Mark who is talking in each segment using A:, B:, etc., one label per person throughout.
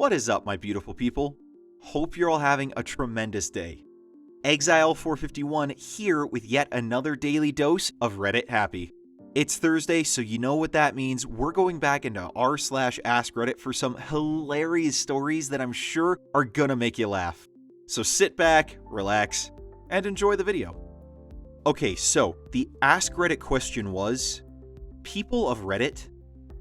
A: What is up, my beautiful people? Hope you're all having a tremendous day. Exile451 here with yet another daily dose of Reddit Happy. It's Thursday, so you know what that means. We're going back into r/AskReddit for some hilarious stories that I'm sure are gonna make you laugh. So sit back, relax, and enjoy the video. Okay, so the AskReddit question was, people of Reddit,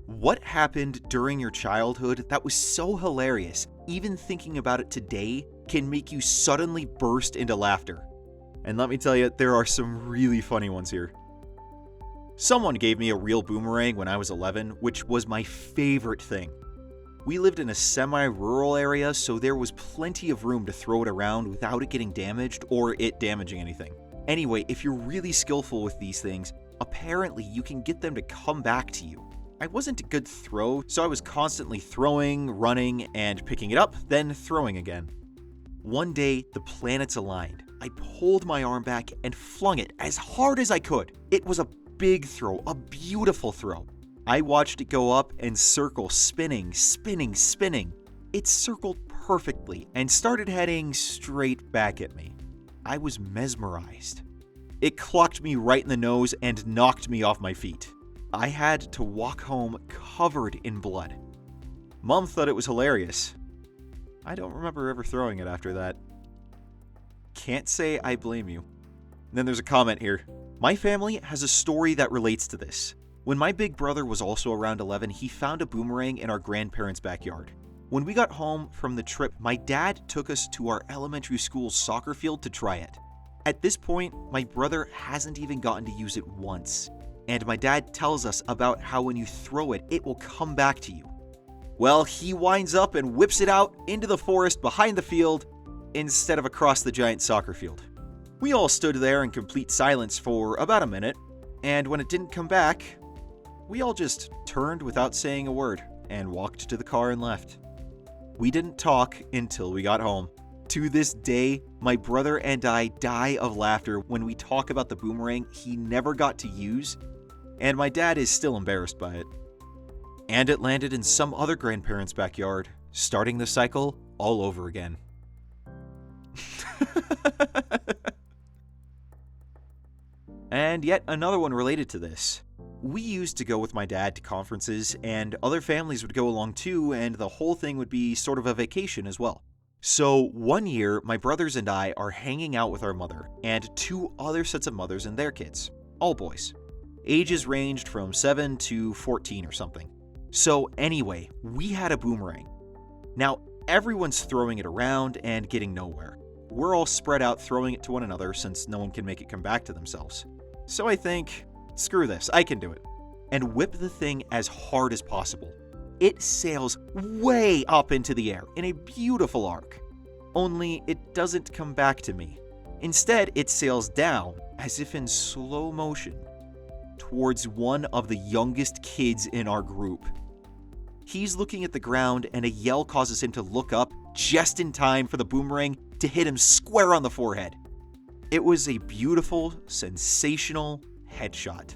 A: what happened during your childhood that was so hilarious, even thinking about it today can make you suddenly burst into laughter? And let me tell you, there are some really funny ones here. Someone gave me a real boomerang when I was 11, which was my favorite thing. We lived in a semi-rural area, so there was plenty of room to throw it around without it getting damaged or it damaging anything. Anyway, if you're really skillful with these things, apparently you can get them to come back to you. I wasn't a good throw, so I was constantly throwing, running, and picking it up, then throwing again. One day, the planets aligned. I pulled my arm back and flung it as hard as I could. It was a big throw, a beautiful throw. I watched it go up and circle, spinning. It circled perfectly and started heading straight back at me. I was mesmerized. It clocked me right in the nose and knocked me off my feet. I had to walk home covered in blood. Mom thought it was hilarious. I don't remember ever throwing it after that. Can't say I blame you. And then there's a comment here. My family has a story that relates to this. When my big brother was also around 11, he found a boomerang in our grandparents' backyard. When we got home from the trip, my dad took us to our elementary school's soccer field to try it. At this point, my brother hasn't even gotten to use it once. And my dad tells us about how when you throw it, it will come back to you. Well, he winds up and whips it out into the forest behind the field instead of across the giant soccer field. We all stood there in complete silence for about a minute, and when it didn't come back, we all just turned without saying a word and walked to the car and left. We didn't talk until we got home. To this day, my brother and I die of laughter when we talk about the boomerang he never got to use, and my dad is still embarrassed by it. And it landed in some other grandparent's backyard, starting the cycle all over again. And yet another one related to this. We used to go with my dad to conferences, and other families would go along too, and the whole thing would be sort of a vacation as well. So one year, my brothers and I are hanging out with our mother, and two other sets of mothers and their kids, all boys. Ages ranged from 7 to 14 or something. So anyway, we had a boomerang. Now, everyone's throwing it around and getting nowhere. We're all spread out throwing it to one another since no one can make it come back to themselves. So I think, screw this, I can do it. And whip the thing as hard as possible. It sails way up into the air in a beautiful arc. Only it doesn't come back to me. Instead, it sails down, as if in slow motion, towards one of the youngest kids in our group. He's looking at the ground, and a yell causes him to look up just in time for the boomerang to hit him square on the forehead. It was a beautiful, sensational headshot.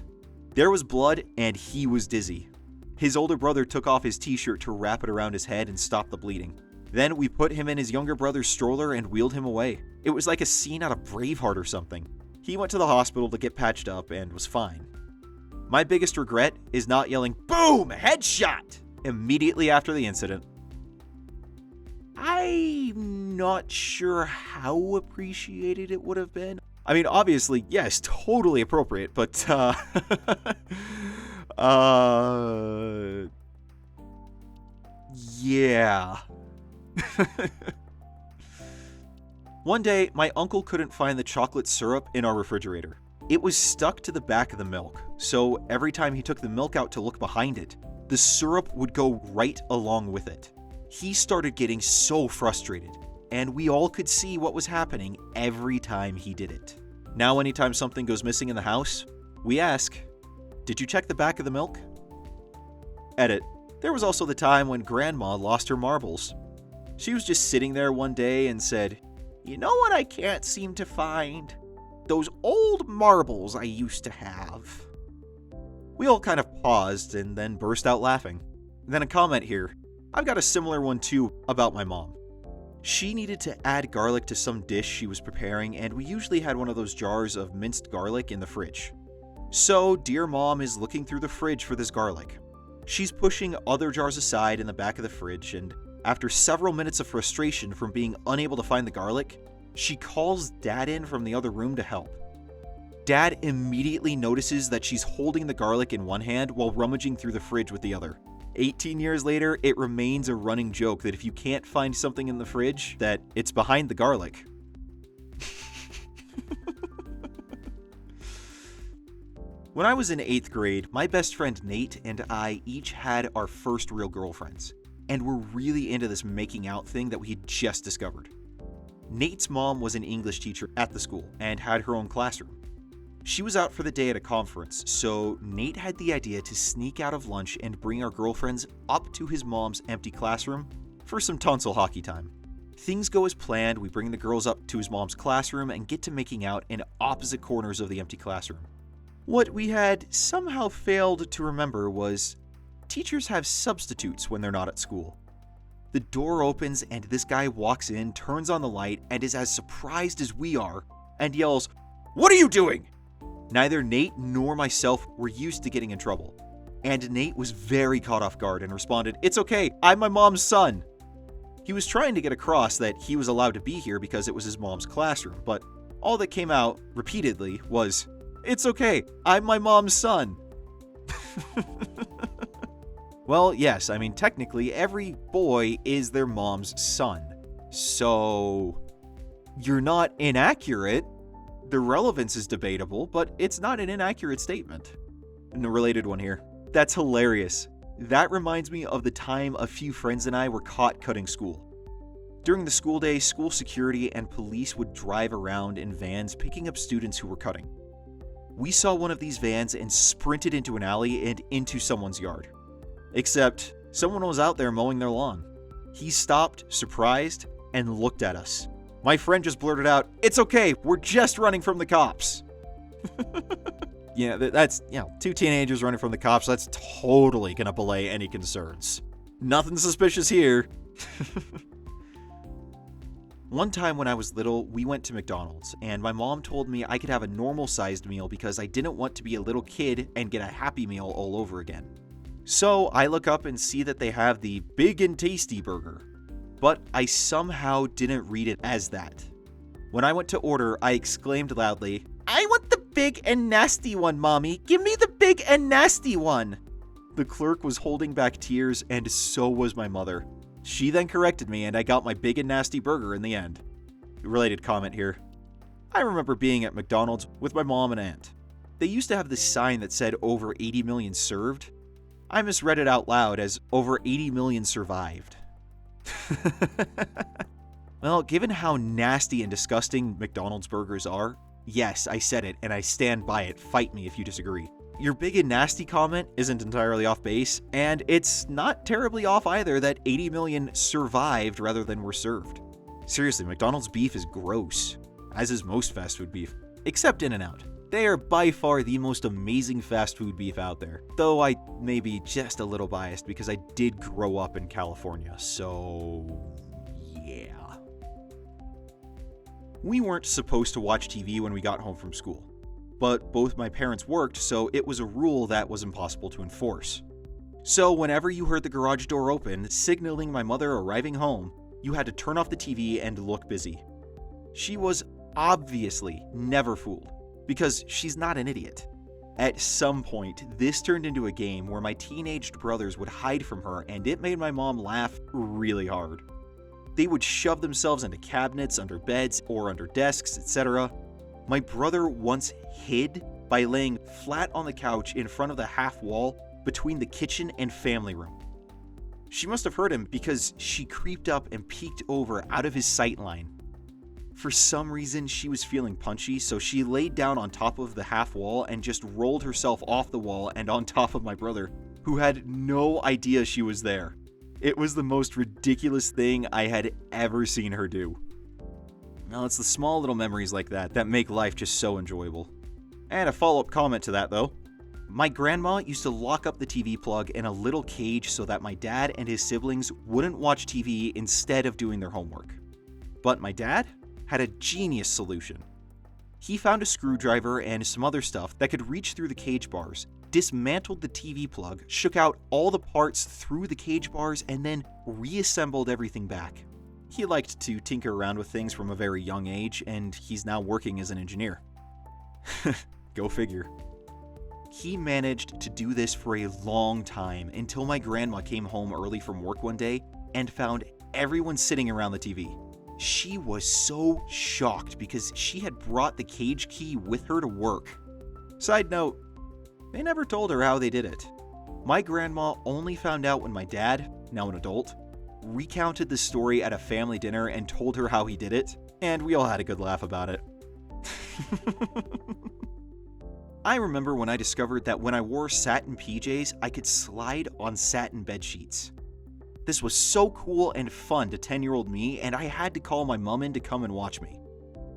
A: There was blood, and he was dizzy. His older brother took off his t-shirt to wrap it around his head and stop the bleeding. Then we put him in his younger brother's stroller and wheeled him away. It was like a scene out of Braveheart or something. He went to the hospital to get patched up and was fine. My biggest regret is not yelling, "Boom! Headshot!" immediately after the incident. I'm not sure how appreciated it would have been. I mean, obviously, yes, totally appropriate, but, yeah. One day, my uncle couldn't find the chocolate syrup in our refrigerator. It was stuck to the back of the milk, so every time he took the milk out to look behind it, the syrup would go right along with it. He started getting so frustrated, and we all could see what was happening every time he did it. Now anytime something goes missing in the house, we ask, "Did you check the back of the milk?" Edit. There was also the time when Grandma lost her marbles. She was just sitting there one day and said, "You know what I can't seem to find? Those old marbles I used to have." We all kind of paused and then burst out laughing. And then a comment here. I've got a similar one too about my mom. She needed to add garlic to some dish she was preparing, and we usually had one of those jars of minced garlic in the fridge. So, dear mom is looking through the fridge for this garlic. She's pushing other jars aside in the back of the fridge, and after several minutes of frustration from being unable to find the garlic, she calls Dad in from the other room to help. Dad immediately notices that she's holding the garlic in one hand while rummaging through the fridge with the other. 18 years later, it remains a running joke that if you can't find something in the fridge, that it's behind the garlic. When I was in 8th grade, my best friend Nate and I each had our first real girlfriends, and were really into this making out thing that we had just discovered. Nate's mom was an English teacher at the school and had her own classroom. She was out for the day at a conference, so Nate had the idea to sneak out of lunch and bring our girlfriends up to his mom's empty classroom for some tonsil hockey time. Things go as planned, we bring the girls up to his mom's classroom and get to making out in opposite corners of the empty classroom. What we had somehow failed to remember was teachers have substitutes when they're not at school. The door opens and this guy walks in, turns on the light, and is as surprised as we are, and yells, "What are you doing?" Neither Nate nor myself were used to getting in trouble, and Nate was very caught off guard and responded, "It's okay, I'm my mom's son." He was trying to get across that he was allowed to be here because it was his mom's classroom, but all that came out repeatedly was, "It's okay, I'm my mom's son." Well, yes, I mean, technically, every boy is their mom's son. So, you're not inaccurate. The relevance is debatable, but it's not an inaccurate statement. And a related one here. That's hilarious. That reminds me of the time a few friends and I were caught cutting school. During the school day, school security and police would drive around in vans picking up students who were cutting. We saw one of these vans and sprinted into an alley and into someone's yard. Except, someone was out there mowing their lawn. He stopped, surprised, and looked at us. My friend just blurted out, "It's okay, we're just running from the cops." Yeah, that's, two teenagers running from the cops, that's totally gonna belay any concerns. Nothing suspicious here. One time when I was little, we went to McDonald's, and my mom told me I could have a normal-sized meal because I didn't want to be a little kid and get a Happy Meal all over again. So I look up and see that they have the Big and Tasty burger, but I somehow didn't read it as that. When I went to order, I exclaimed loudly, "I want the big and nasty one, Mommy! Give me the big and nasty one!" The clerk was holding back tears, and so was my mother. She then corrected me, and I got my big and nasty burger in the end. Related comment here. I remember being at McDonald's with my mom and aunt. They used to have this sign that said over 80 million served. I misread it out loud as over 80 million survived. Well, given how nasty and disgusting McDonald's burgers are, yes, I said it and I stand by it. Fight me if you disagree. Your big and nasty comment isn't entirely off base, and it's not terribly off either that 80 million survived rather than were served. Seriously, McDonald's beef is gross, as is most fast food beef, except In-N-Out. They are by far the most amazing fast food beef out there, though I may be just a little biased because I did grow up in California, so yeah. We weren't supposed to watch TV when we got home from school, but both my parents worked, so it was a rule that was impossible to enforce. So whenever you heard the garage door open, signaling my mother arriving home, you had to turn off the TV and look busy. She was obviously never fooled, because she's not an idiot. At some point, this turned into a game where my teenaged brothers would hide from her, and it made my mom laugh really hard. They would shove themselves into cabinets, under beds, or under desks, etc. My brother once hid by laying flat on the couch in front of the half wall between the kitchen and family room. She must have heard him because she creeped up and peeked over out of his sight line. For some reason, she was feeling punchy, so she laid down on top of the half wall and just rolled herself off the wall and on top of my brother, who had no idea she was there. It was the most ridiculous thing I had ever seen her do. Now, it's the small little memories like that that make life just so enjoyable. And a follow-up comment to that, though. My grandma used to lock up the TV plug in a little cage so that my dad and his siblings wouldn't watch TV instead of doing their homework. But my dad had a genius solution. He found a screwdriver and some other stuff that could reach through the cage bars, dismantled the TV plug, shook out all the parts through the cage bars, and then reassembled everything back. He liked to tinker around with things from a very young age, and he's now working as an engineer. Go figure. He managed to do this for a long time until my grandma came home early from work one day and found everyone sitting around the TV. She was so shocked because she had brought the cage key with her to work. Side note, they never told her how they did it. My grandma only found out when my dad, now an adult, recounted the story at a family dinner and told her how he did it, and we all had a good laugh about it. I remember when I discovered that when I wore satin PJs, I could slide on satin bed sheets. This was so cool and fun to 10-year-old me, and I had to call my mom in to come and watch me.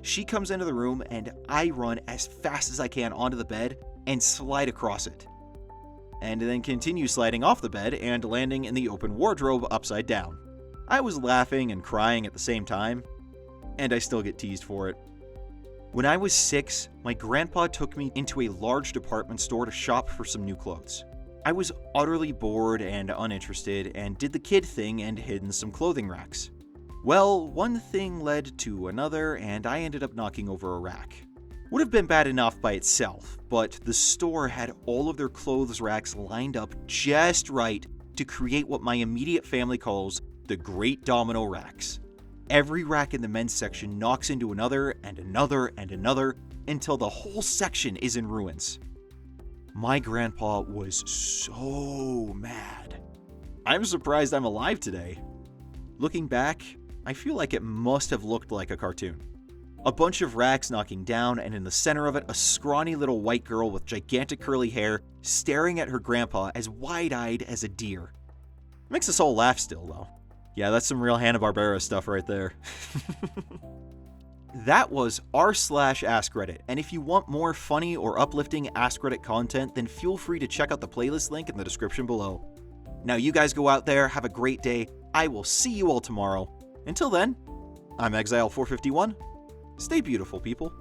A: She comes into the room, and I run as fast as I can onto the bed and slide across it. And then continue sliding off the bed and landing in the open wardrobe upside down. I was laughing and crying at the same time, and I still get teased for it. When I was 6, my grandpa took me into a large department store to shop for some new clothes. I was utterly bored and uninterested and did the kid thing and hid in some clothing racks. Well, one thing led to another, and I ended up knocking over a rack. Would have been bad enough by itself, but the store had all of their clothes racks lined up just right to create what my immediate family calls the Great Domino Racks. Every rack in the men's section knocks into another and another and another until the whole section is in ruins. My grandpa was so mad. I'm surprised I'm alive today. Looking back, I feel like it must have looked like a cartoon. A bunch of racks knocking down, and in the center of it, a scrawny little white girl with gigantic curly hair staring at her grandpa as wide-eyed as a deer. Makes us all laugh still, though. Yeah, that's some real Hanna Barbera stuff right there. That was r/AskReddit, and if you want more funny or uplifting AskReddit content, then feel free to check out the playlist link in the description below. Now you guys go out there, have a great day. I will see you all tomorrow. Until then, I'm Exile451. Stay beautiful, people.